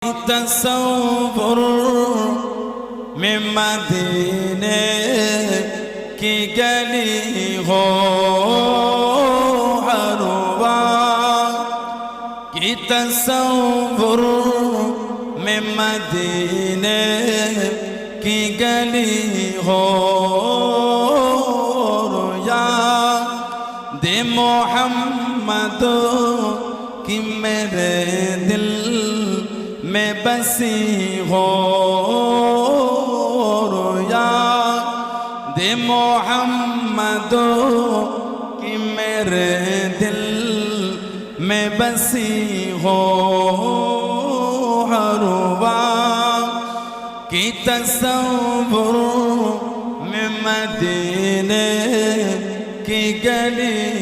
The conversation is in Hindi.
तसव्वुर में मदीने की गली हो हरवा की तसव्वुर में मदीने की गली हो याद मोहम्मद की मेरे दिल में बसी हो याद मोहम्मद की मेरे दिल में बसी हो हर वक्त की तसव्वुर में मदीने की गली